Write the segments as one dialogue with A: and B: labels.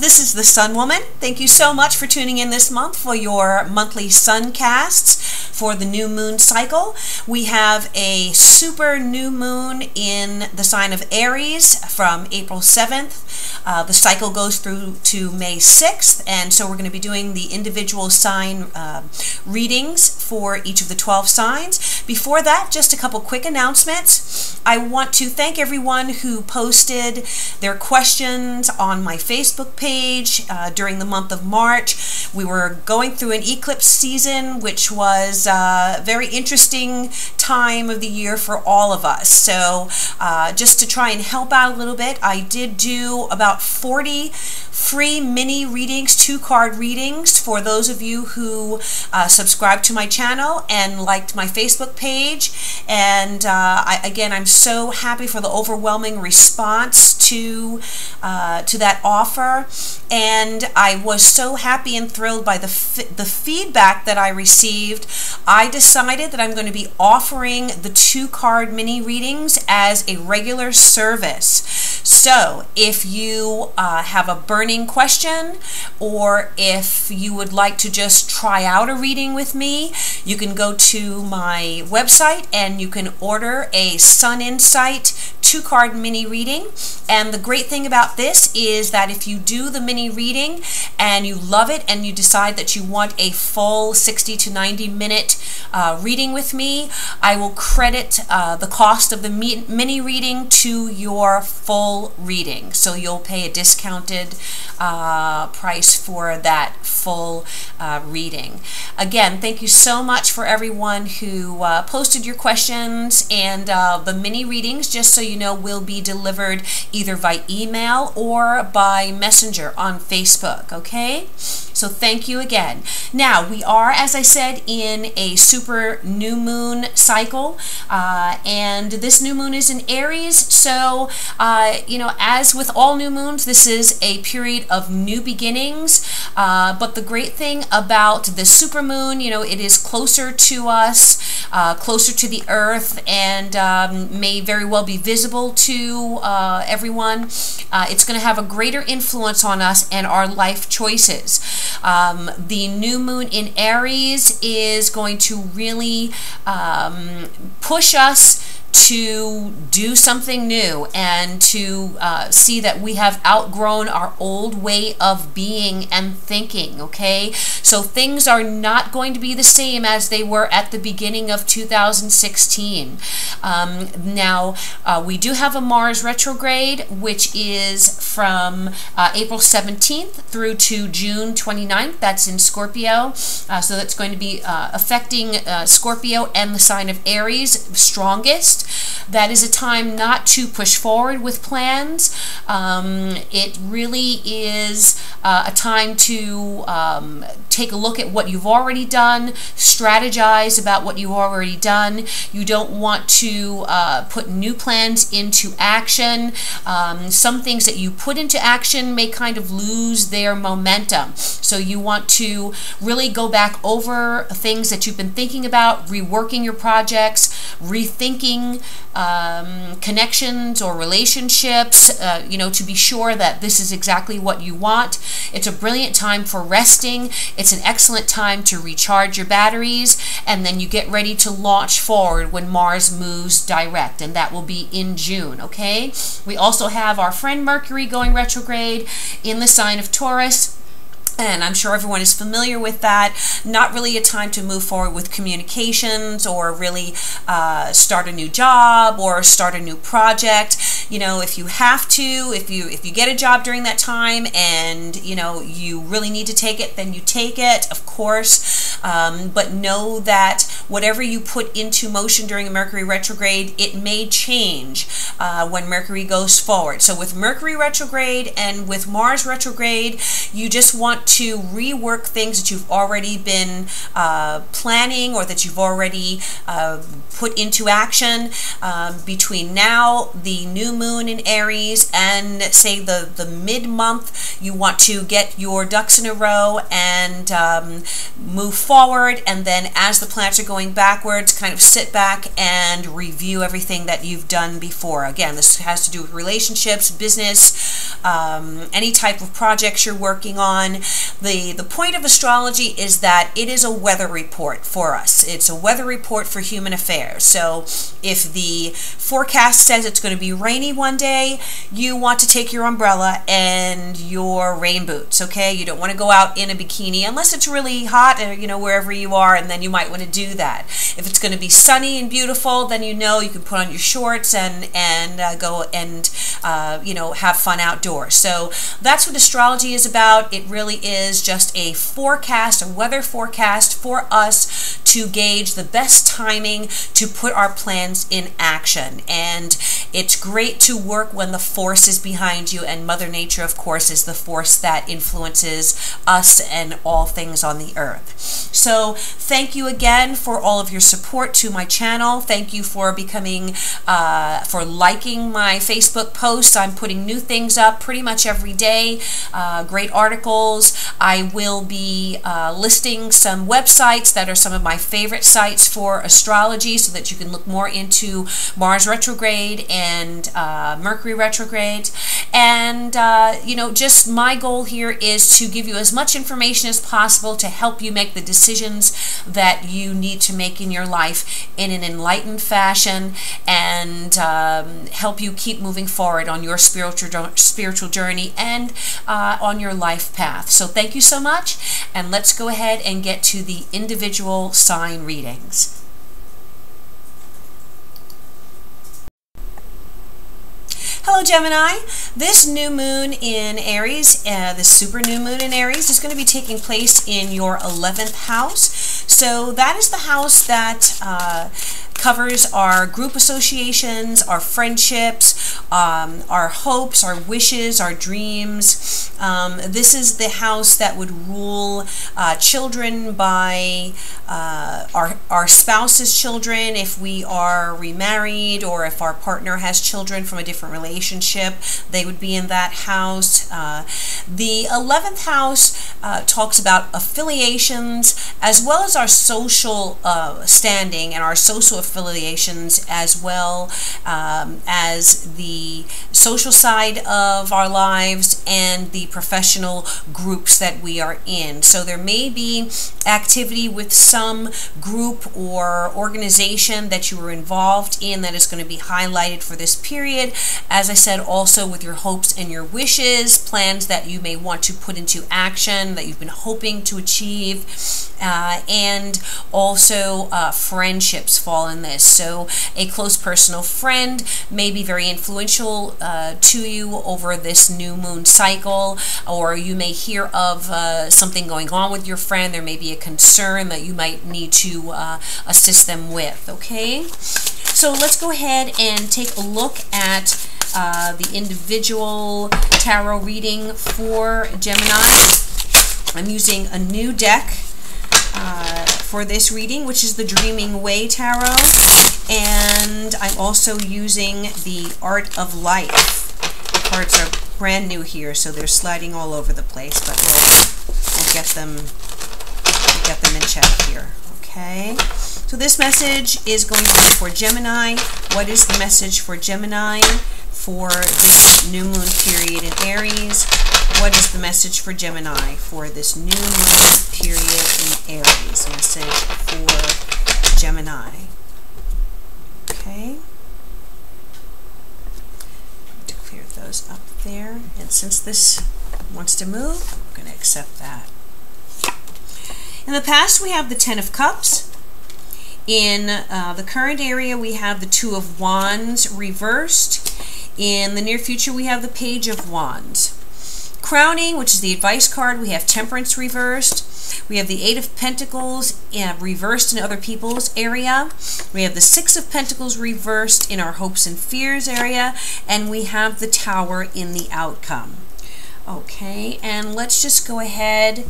A: This is the Sun Woman. Thank you so much for tuning in this month for your monthly Suncasts for the new moon cycle. We have a super new moon in the sign of Aries from April 7th. The cycle goes through to May 6th, and so we're going to be doing the individual sign readings for each of the 12 signs. Before that, just a couple quick announcements. I want to thank everyone who posted their questions on my Facebook page during the month of March. We were going through an eclipse season, which was a very interesting time of the year for all of us. So just to try and help out a little bit, I did do about 40 free mini readings, 2-card readings for those of you who subscribe to my channel and liked my Facebook page. And again, I'm so happy for the overwhelming response to that offer, and I was so happy and thrilled by the feedback that I received. I decided that I'm going to be offering the 2-card mini readings as a regular service. So if you have a burning question, or if you would like to just try out a reading with me, you can go to my website and you can order a Sun Insight 2-card mini reading. And the great thing about this is that if you do the mini reading and you love it and you decide that you want a full 60 to 90 minute reading with me, I will credit the cost of the mini reading to your full reading. So you'll pay a discounted price for that full reading. Again, thank you so much for everyone who posted your questions, and the mini readings, just so you know, will be delivered either by email or by messenger on Facebook, okay? So thank you again. Now, we are, as I said, in a super new moon cycle, and this new moon is in Aries. So, you know, as with all new moons, this is a period of new beginnings, but the great thing about the super moon, you know, it is closer to us, closer to the earth, and may very well be visible to everyone. It's going to have a greater influence on us and our life choices. The new moon in Aries is going to really push us to do something new and to see that we have outgrown our old way of being and thinking, okay? So things are not going to be the same as they were at the beginning of 2016. Now, we do have a Mars retrograde, which is from April 17th through to June 29th. That's in Scorpio. So that's going to be affecting Scorpio and the sign of Aries strongest. That is a time not to push forward with plans. It really is a time to take a look at what you've already done, strategize about what you've already done. You don't want to put new plans into action. Some things that you put into action may kind of lose their momentum. So you want to really go back over things that you've been thinking about, reworking your projects, rethinking connections or relationships, you know, to be sure that this is exactly what you want. It's a brilliant time for resting. It's an excellent time to recharge your batteries, and then you get ready to launch forward when Mars moves direct, and that will be in June, okay? We also have our friend Mercury going retrograde in the sign of Taurus. And I'm sure everyone is familiar with that. Not really a time to move forward with communications or really start a new job or start a new project. You know, if you have to, if you get a job during that time and, you know, you really need to take it, then you take it, of course. But know that whatever you put into motion during a Mercury retrograde, it may change when Mercury goes forward. So with Mercury retrograde and with Mars retrograde, you just want to rework things that you've already been planning or that you've already put into action between now, the new moon in Aries, and say the mid-month. You want to get your ducks in a row and move forward, and then as the planets are going backwards, kind of sit back and review everything that you've done before. Again, this has to do with relationships, business, any type of projects you're working on. The point of astrology is that it is a weather report for us. It's a weather report for human affairs. So if the forecast says it's going to be rainy one day, you want to take your umbrella and your rain boots, okay? You don't want to go out in a bikini unless it's really hot, you know, wherever you are, and then you might want to do that. If it's going to be sunny and beautiful, then you know you can put on your shorts and go and you know, have fun outdoors. So that's what astrology is about. It really is just a forecast, a weather forecast for us to gauge the best timing to put our plans in action. And it's great to work when the force is behind you, and Mother Nature, of course, is the force that influences us and all things on the earth. So thank you again for all of your support to my channel. Thank you for becoming, for liking my Facebook posts. I'm putting new things up pretty much every day, great articles. I will be listing some websites that are some of my favorite sites for astrology so that you can look more into Mars retrograde and Mercury retrograde. And you know, just my goal here is to give you as much information as possible to help you make the decisions that you need to make in your life in an enlightened fashion, and help you keep moving forward on your spiritual journey and on your life path. So thank you so much, and let's go ahead and get to the individual sign readings. Hello Gemini, this new moon in Aries, this super new moon in Aries is going to be taking place in your 11th house. So that is the house that covers our group associations, our friendships, our hopes, our wishes, our dreams. This is the house that would rule children by our spouse's children, if we are remarried, or if our partner has children from a different relationship, they would be in that house. The 11th house talks about affiliations, as well as our social standing and our social affiliations, as well as the social side of our lives and the professional groups that we are in. So there may be activity with some group or organization that you were involved in that is going to be highlighted for this period. As I said, also with your hopes and your wishes, plans that you may want to put into action that you've been hoping to achieve, and also friendships fall in this. So a close personal friend may be very influential to you over this new moon cycle, or you may hear of something going on with your friend. There may be a concern that you might need to assist them with, okay? So let's go ahead and take a look at the individual tarot reading for Gemini. I'm using a new deck for this reading, which is the Dreaming Way Tarot, and I'm also using the Art of Life. The cards are brand new here, so they're sliding all over the place, but we'll get them in check here. Okay, so this message is going to be for Gemini. What is the message for Gemini for this new moon period in Aries? What is the message for Gemini for this new moon period in Aries? Message for Gemini. Okay. To clear those up there. And since this wants to move, I'm going to accept that. In the past, we have the Ten of Cups. In the current area, we have the Two of Wands reversed. In the near future, we have the Page of Wands. Crowning, which is the advice card, we have Temperance reversed. We have the Eight of Pentacles reversed in other people's area. We have the Six of Pentacles reversed in our hopes and fears area. And we have the Tower in the outcome. Okay, and let's just go ahead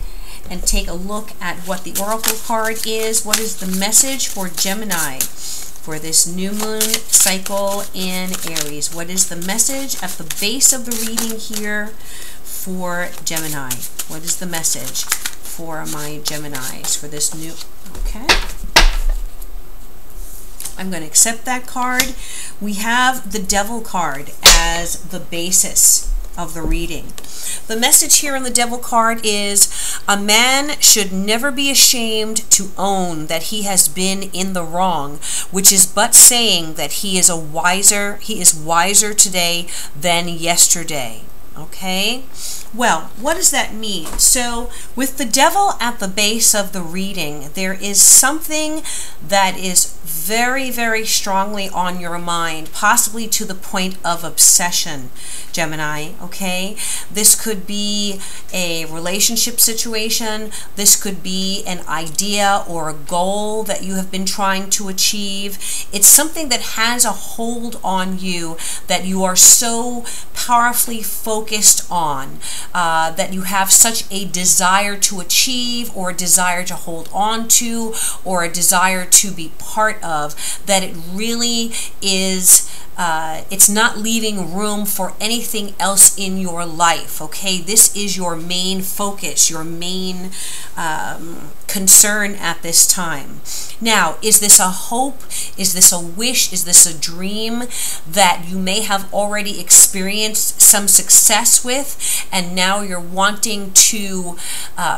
A: and take a look at what the Oracle card is. What is the message for Gemini for this new moon cycle in Aries? What is the message at the base of the reading here for Gemini? What is the message for my Geminis for this new... Okay. I'm going to accept that card. We have the Devil card as the basis of the reading. The message here in the Devil card is, a man should never be ashamed to own that he has been in the wrong, which is but saying that he is wiser today than yesterday. Okay? Well, what does that mean? So, with the Devil at the base of the reading, there is something that is very, very strongly on your mind, possibly to the point of obsession, Gemini, okay? This could be a relationship situation. This could be an idea or a goal that you have been trying to achieve. It's something that has a hold on you that you are so powerfully focused on, that you have such a desire to achieve, or a desire to hold on to, or a desire to be part of, that it really is, it's not leaving room for anything else in your life, okay? This is your main focus, your main concern at this time. Now, is this a hope? Is this a wish? Is this a dream that you may have already experienced some success with, and now you're wanting to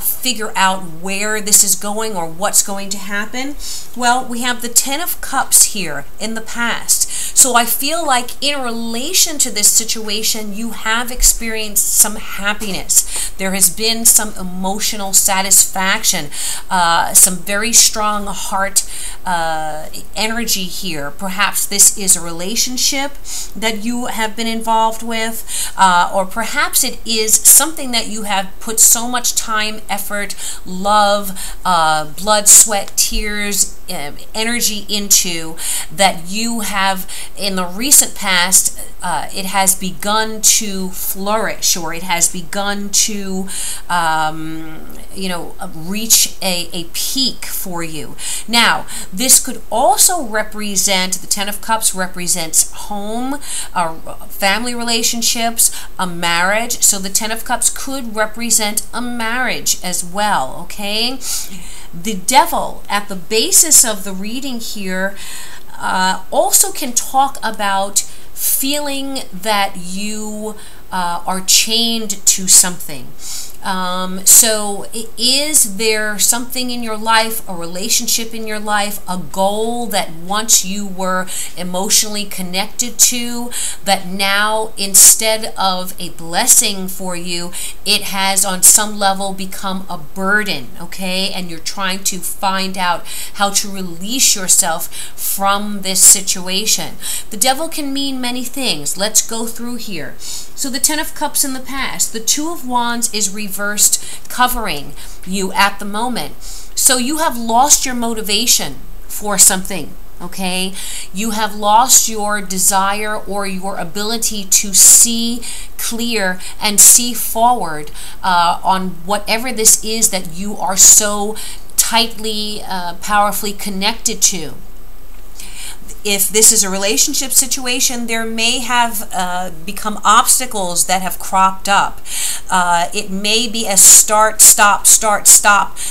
A: figure out where this is going or what's going to happen? Well, we have the Ten of Cups here in the past. So I feel like in relation to this situation, you have experienced some happiness. There has been some emotional satisfaction, some very strong heart energy here. Perhaps this is a relationship that you have been involved with, or perhaps it is something that you have put so much time, effort, love, blood, sweat, tears, energy into, that you have, in the recent past, it has begun to flourish, or it has begun to reach a peak for you. Now, this could also represent, the Ten of Cups represents home, family relationships, a marriage. So the Ten of Cups could represent a marriage as well, okay? The Devil at the basis of the reading here also can talk about feeling that you are chained to something. So is there something in your life, a relationship in your life, a goal that once you were emotionally connected to, that now instead of a blessing for you, it has on some level become a burden, okay? And you're trying to find out how to release yourself from this situation. The Devil can mean many things. Let's go through here. So the Ten of Cups in the past, the Two of Wands is reversed, covering you at the moment. So you have lost your motivation for something, okay? You have lost your desire or your ability to see clear and see forward on whatever this is that you are so tightly, powerfully connected to. If this is a relationship situation, there may have become obstacles that have cropped up. It may be a start, stop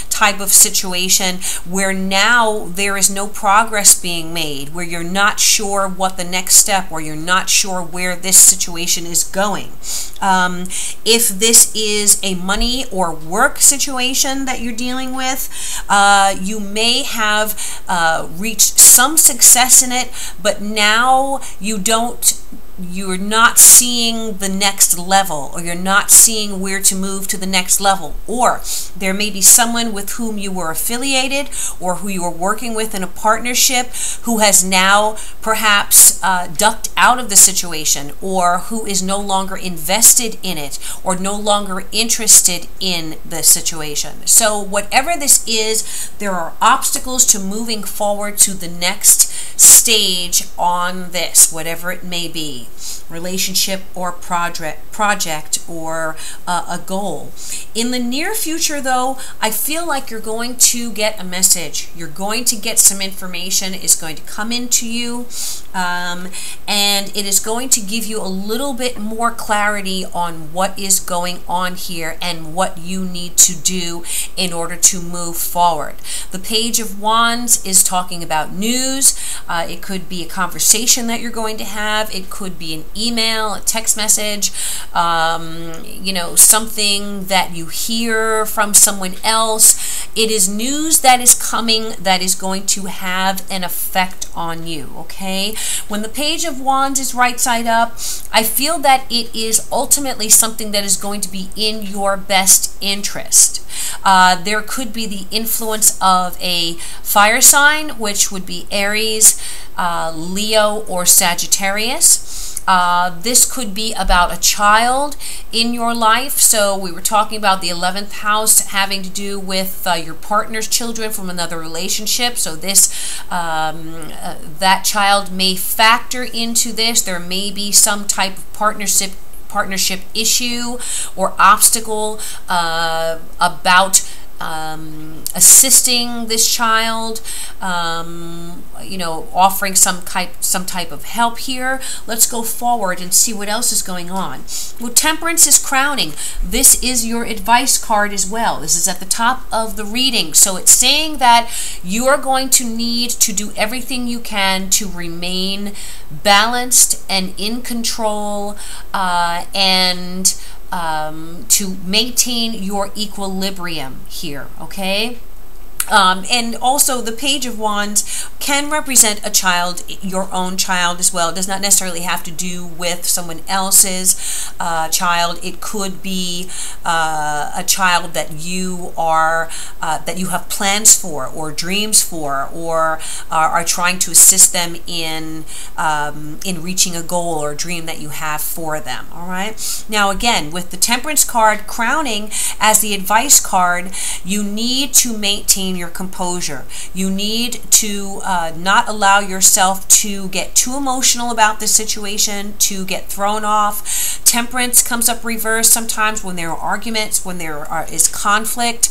A: type of situation where now there is no progress being made, where you're not sure what the next step, or you're not sure where this situation is going. If this is a money or work situation that you're dealing with, you may have reached some success in it, but now you're not seeing the next level, or you're not seeing where to move to the next level. Or there may be someone with whom you were affiliated, or who you were working with in a partnership, who has now perhaps ducked out of the situation, or who is no longer invested in it, or no longer interested in the situation. So whatever this is, there are obstacles to moving forward to the next stage on this, whatever it may be. Relationship or project or a goal. In the near future, though, I feel like you're going to get a message. You're going to get some information. It's going to come into you, and it is going to give you a little bit more clarity on what is going on here and what you need to do in order to move forward. The Page of Wands is talking about news. It could be a conversation that you're going to have. It could be an email, a text message, you know, something that you hear from someone else. It is news that is coming that is going to have an effect on you, okay? When the Page of Wands is right side up, I feel that it is ultimately something that is going to be in your best interest. There could be the influence of a fire sign, which would be Aries, Leo, or Sagittarius. This could be about a child in your life. So we were talking about the 11th house having to do with your partner's children from another relationship. So this, that child may factor into this. There may be some type of partnership issue or obstacle about assisting this child, you know, offering some type of help here. Let's go forward and see what else is going on. Well, Temperance is crowning. This is your advice card as well. This is at the top of the reading. So it's saying that you are going to need to do everything you can to remain balanced and in control, and to maintain your equilibrium here, okay? And also the Page of Wands can represent a child, your own child as well. It does not necessarily have to do with someone else's child. It could be a child that you are that you have plans for or dreams for, or are trying to assist them in reaching a goal or a dream that you have for them. All right. Now again, with the Temperance card crowning as the advice card, you need to maintain your composure. You need to not allow yourself to get too emotional about this situation, to get thrown off. Temperance comes up reversed sometimes when there are arguments, when there is conflict.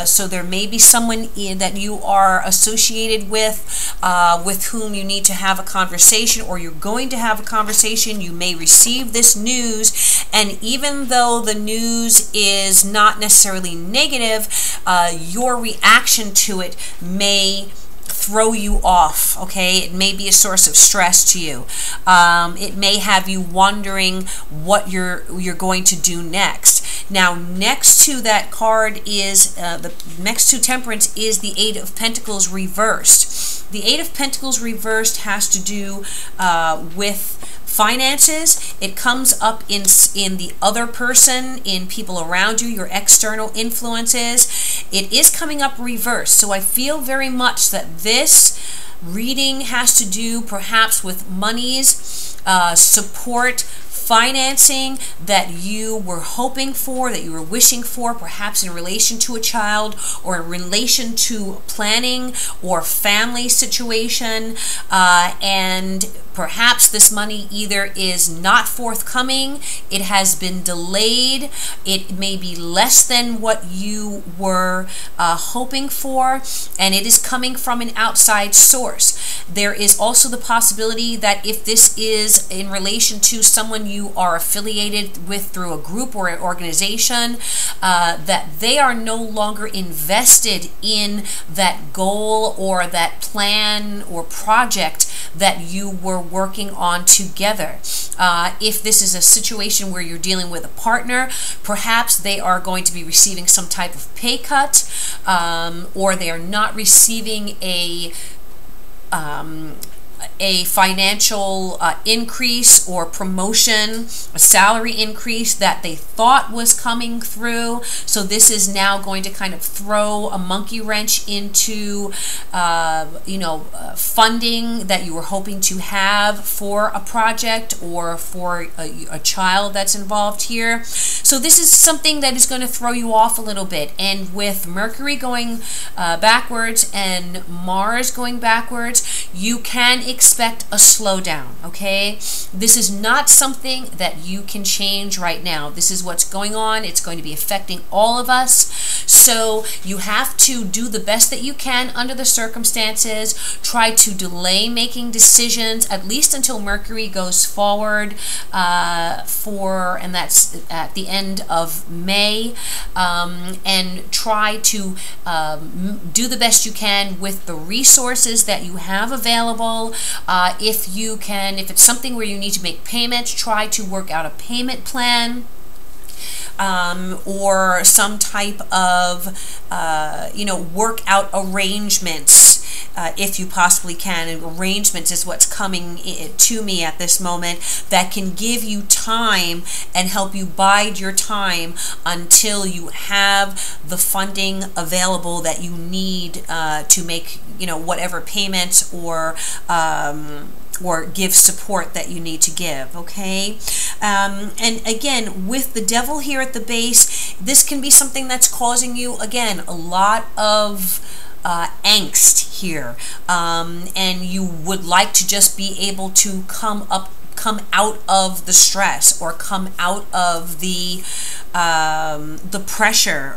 A: So there may be someone that you are associated with whom you need to have a conversation, or you're going to have a conversation. You may receive this news, and even though the news is not necessarily negative, your reaction to it may throw you off, okay? It may be a source of stress to you. It may have you wondering what you're going to do next. Now, next to that card is, next to Temperance is the Eight of Pentacles reversed. The Eight of Pentacles reversed has to do with finances. It comes up in the other person, in people around you, your external influences. It is coming up reversed. So I feel very much that this reading has to do perhaps with monies, support, financing that you were hoping for, that you were wishing for, perhaps in relation to a child or in relation to planning or family situation, and perhaps this money either is not forthcoming, it has been delayed, it may be less than what you were hoping for, and it is coming from an outside source. There is also the possibility that if this is in relation to someone you are affiliated with through a group or an organization, that they are no longer invested in that goal or that plan or project that you were working on together. If this is a situation where you're dealing with a partner, perhaps they are going to be receiving some type of pay cut, or they are not receiving a financial increase or promotion, a salary increase that they thought was coming through. So this is now going to kind of throw a monkey wrench into, funding that you were hoping to have for a project or for a child that's involved here. So this is something that is going to throw you off a little bit. And with Mercury going backwards and Mars going backwards, you can expect a slowdown, okay? This is not something that you can change right now. This is what's going on. It's going to be affecting all of us. So you have to do the best that you can under the circumstances. Try to delay making decisions, at least until Mercury goes forward and that's at the end of May. And try to do the best you can with the resources that you have available. If it's something where you need to make payments, try to work out a payment plan. Or some type of, work out arrangements if you possibly can. And arrangements is what's coming to me at this moment that can give you time and help you bide your time until you have the funding available that you need to make, whatever payments or give support that you need to give, okay? And again, with the devil here at the base, this can be something that's causing you, again, a lot of angst here. And you would like to just be able to come out of the stress or come out of the pressure.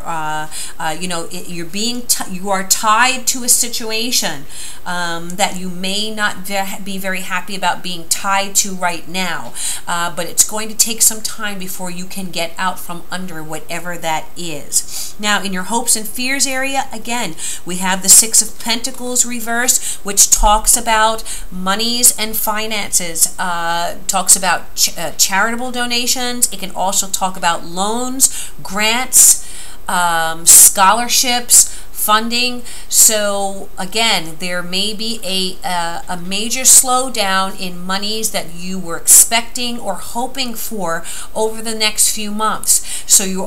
A: You are tied to a situation that you may not be very happy about being tied to right now, but it's going to take some time before you can get out from under whatever that is. Now, in your hopes and fears area, again, we have the Six of Pentacles reversed, which talks about monies and finances. Talks about charitable donations. It can also talk about loans, grants, scholarships, funding. So again, there may be a major slowdown in monies that you were expecting or hoping for over the next few months. So you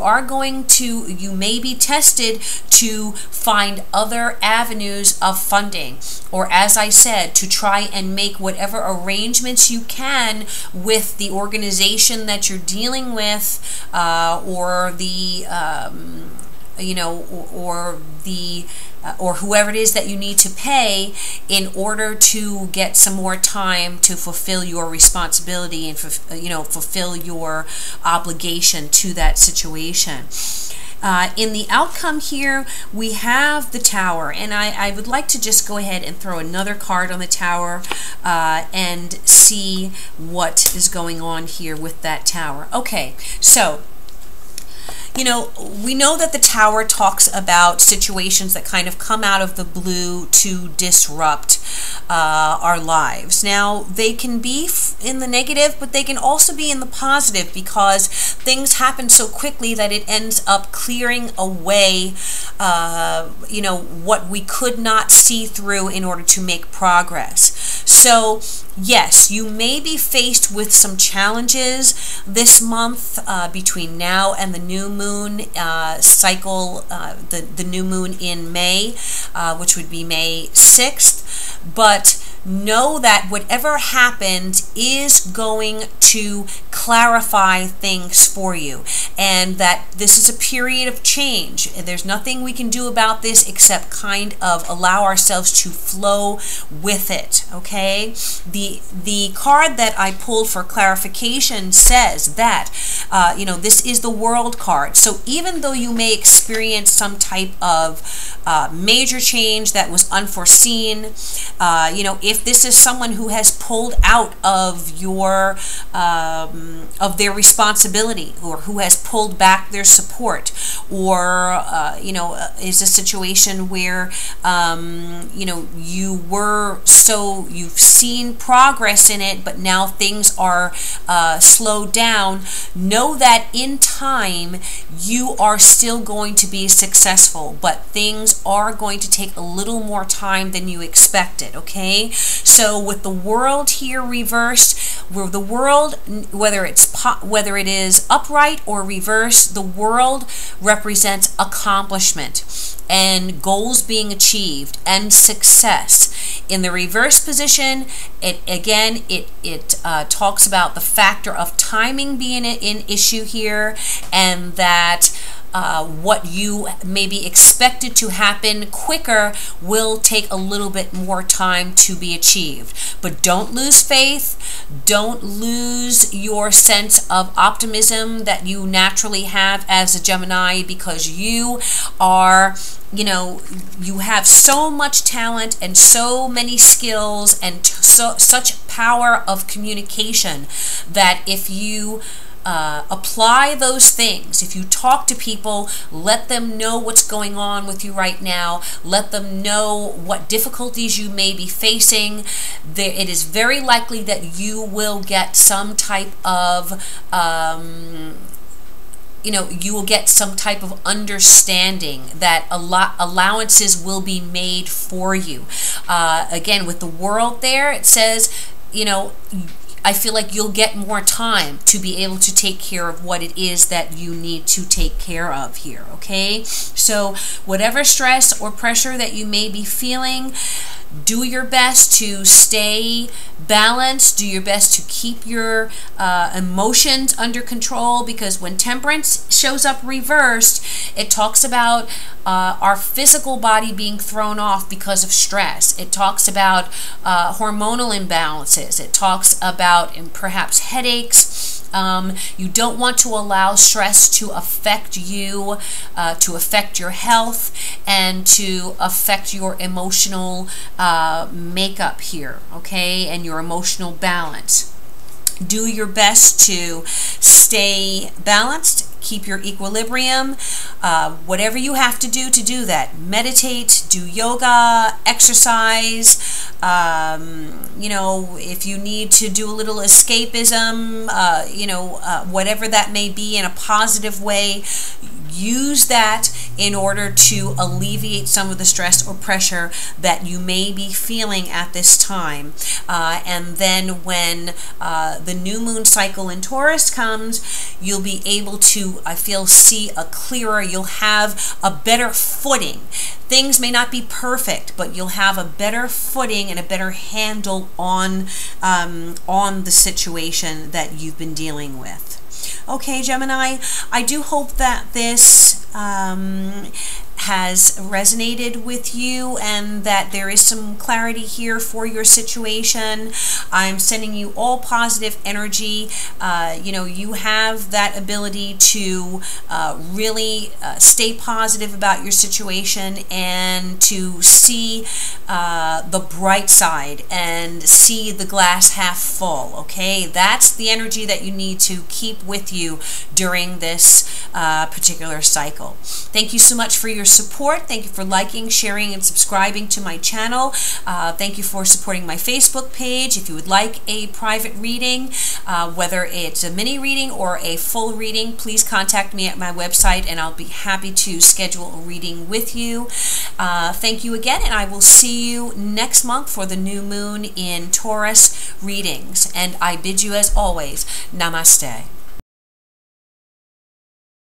A: may be tested to find other avenues of funding, or as I said, to try and make whatever arrangements you can with the organization that you're dealing with, or the or whoever it is that you need to pay in order to get some more time to fulfill your responsibility and fulfill your obligation to that situation. In the outcome here, we have the Tower, and I would like to just go ahead and throw another card on the Tower and see what is going on here with that Tower. Okay, so we know that the Tower talks about situations that kind of come out of the blue to disrupt our lives. Now, they can be in the negative, but they can also be in the positive, because things happen so quickly that it ends up clearing away, what we could not see through in order to make progress. So, yes, you may be faced with some challenges this month between now and the new moon cycle, the new moon in May, which would be May 6th. But know that whatever happens is going to clarify things for you, and that this is a period of change. There's nothing we can do about this except kind of allow ourselves to flow with it, okay? The card that I pulled for clarification says that, this is the World card. So even though you may experience some type of major change that was unforeseen, if this is someone who has pulled out of their responsibility, or who has pulled back their support, or is a situation where you've seen progress in it, but now things are slowed down, know that in time you are still going to be successful, but things are going to take a little more time than you expected, okay? So with the World here reversed, where the World, whether it is upright or reversed, the World represents accomplishment and goals being achieved and success. In the reverse position, it talks about the factor of timing being an issue here, and that what you maybe expected to happen quicker will take a little bit more time to be achieved. But don't lose faith. Don't lose your sense of optimism that you naturally have as a Gemini, because you are, you have so much talent and so many skills and such power of communication that if you apply those things, if you talk to people, let them know what's going on with you right now, let them know what difficulties you may be facing, it is very likely that you will get some type of you will get some type of understanding, that allowances will be made for you. Again, with the world there, it says, I feel like you'll get more time to be able to take care of what it is that you need to take care of here, okay? So whatever stress or pressure that you may be feeling, do your best to stay balanced. Do your best to keep your emotions under control, because when temperance shows up reversed, it talks about our physical body being thrown off because of stress. It talks about hormonal imbalances. It talks about perhaps headaches. You don't want to allow stress to affect you, to affect your health, and to affect your emotional makeup here, okay, and your emotional balance. Do your best to stay balanced, keep your equilibrium, whatever you have to do that. Meditate, do yoga, exercise, if you need to do a little escapism, whatever that may be in a positive way, use that in order to alleviate some of the stress or pressure that you may be feeling at this time. And then when the new moon cycle in Taurus comes, you'll be able to, I feel, see a clearer, you'll have a better footing. Things may not be perfect, but you'll have a better footing and a better handle on the situation that you've been dealing with. Okay, Gemini, I do hope that this has resonated with you and that there is some clarity here for your situation. I'm sending you all positive energy. You have that ability to really stay positive about your situation and to see the bright side and see the glass half full, okay? That's the energy that you need to keep with you during this particular cycle. Thank you so much for your support. Thank you for liking, sharing, and subscribing to my channel. Thank you for supporting my Facebook page. If you would like a private reading, whether it's a mini reading or a full reading, please contact me at my website and I'll be happy to schedule a reading with you. Thank you again, and I will see you next month for the new moon in Taurus readings. And I bid you, as always, namaste.